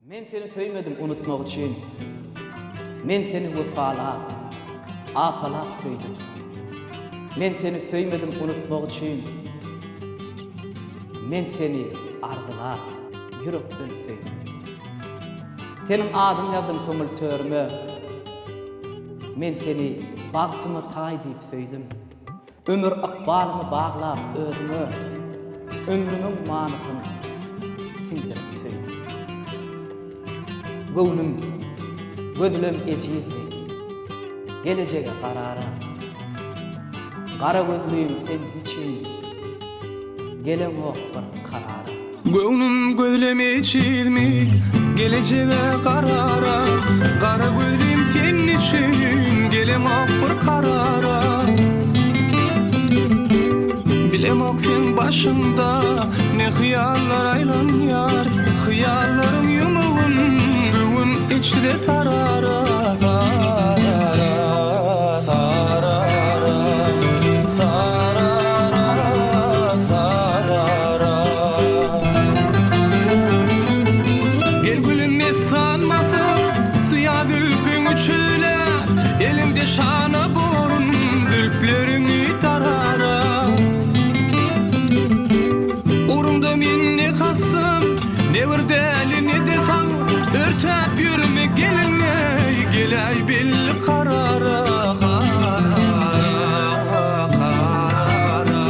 Men seni söymedim unutmak için. Men seni hırpalap, apalap söyledim. Men seni söymedim unutmak için. Men seni arzulap, yürekten söyledim. Senin adın yazdım kömül törüme. Men seni bagtıma tay deyip söyledim. Ömür akbalımı bağlap özüme. Ömrümün manasını sindirip söyledim. Göwnüm, gözlüm ejiydi, geleceğe karara. Kara gözlüyüm sen için, gelen ok bir karara. Göwnüm gözlüm ejiydi, geleceğe karara. Kara gözlüyüm sen için, gelen ok bir karara. Bilemok sen başında, ne hıyallar aylanyar. Hıyallarım yumuğun, bugün içre sarara. Sarara, sarara, sarara, sarara. Gel gülüm ne sanmasın, siyah zülpün uçuyla. Elimde şana borun, zülplerini tarara. Urumda minni khassam, ne bir deli ne de sağ. Örtep yürüme gelinle, gelay belli karara. Karara, karara,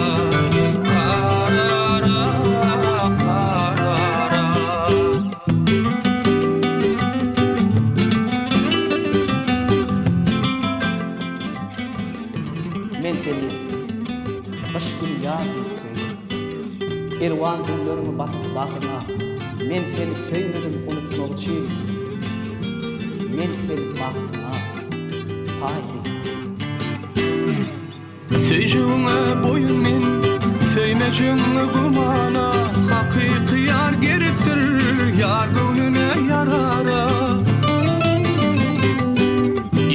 karara, karara. Men seni başkın ya deyip söyledim. Erwan günlerimi basıp bakına. Men seni söymedim unutmak için. Men seni bagtıma tay deyip Söýjüňe boyun men, söýmejüňe gumana. Hakyky ýar gerekdir, ýar göwnüne yarara.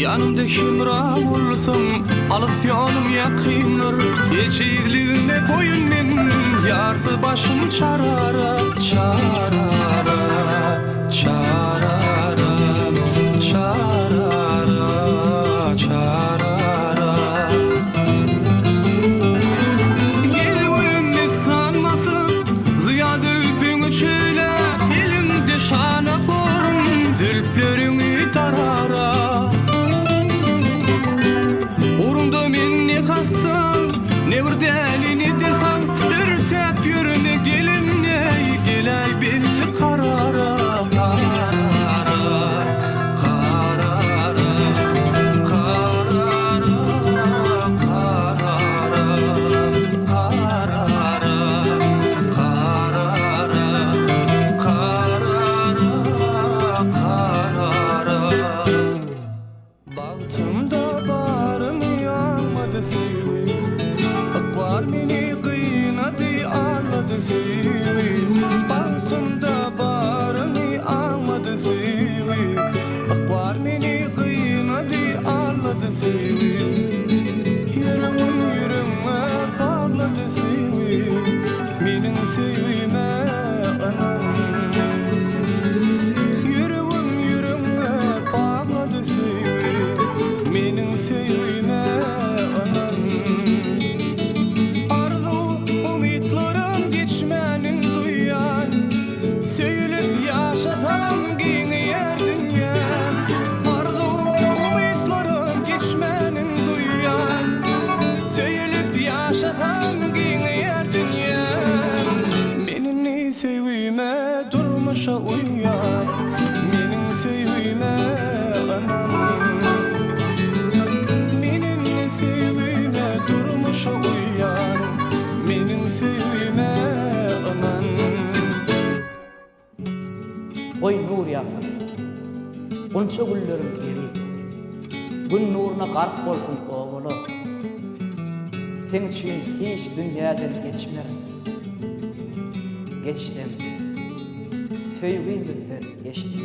Yanımda himra bolsun, alys ýolum ýakynlar. Ejizligine boyun men, ýarsy başym çarara. Çarara, çarara, çarara, çarara. Gel ölümde sanmasın, ziya zülpün uçuyla. Elimde şana borun, zülplerini tarara. Urumda minni khassam, ne bir deli ne de sağ. Örtep yürüne gelinle, gelay belli karara. Karara, karara, karara, karara, karara, karara, karara. Bagtymda barym ýanmady süýüň, akwal meni gynady anlady süýüň. Bagtymda barym ýanmady süýüň, akwal meni gynady anlady süýüň. Yüreğim yüreğime bağladı süýüň, meniň süýüme anam. Yüreğim yüreğime bağladı süýüň, meniň süýüme anam. Arzu umytlarym geçmänin duýan, söýülüp ýaşasam giňýär dünýäm. Arzu umytlarym geçmänin duýan, söýülüp ýaşasam giňýär dünýäm. Meni süýüme durmuşa uýan, meniň süýüme anam. Meni süýüme durmuşa uýan, meniň süýüme anam. oy nur ýaksın. Onça güllerim geri. Gün nuruna garp bolsun oğulu. Sen için hiç dünýäden geçmerim. Geçtim. Söýgüýümizden geçtim.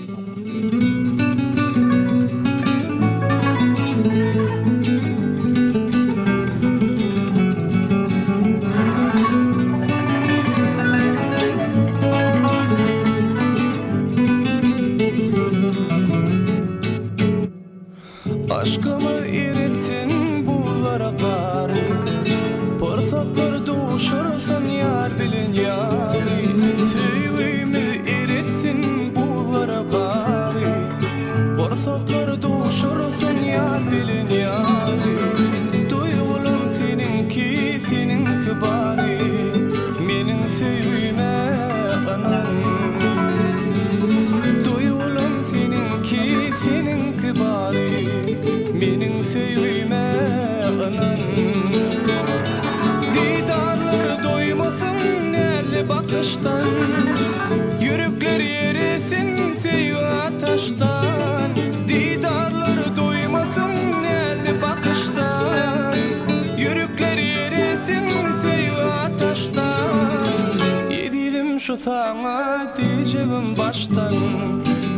sana diyeceğim baştan,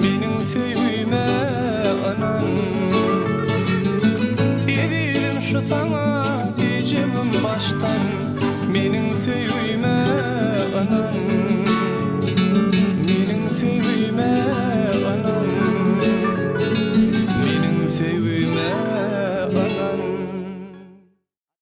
benim söyüme anan. Edelim şu sana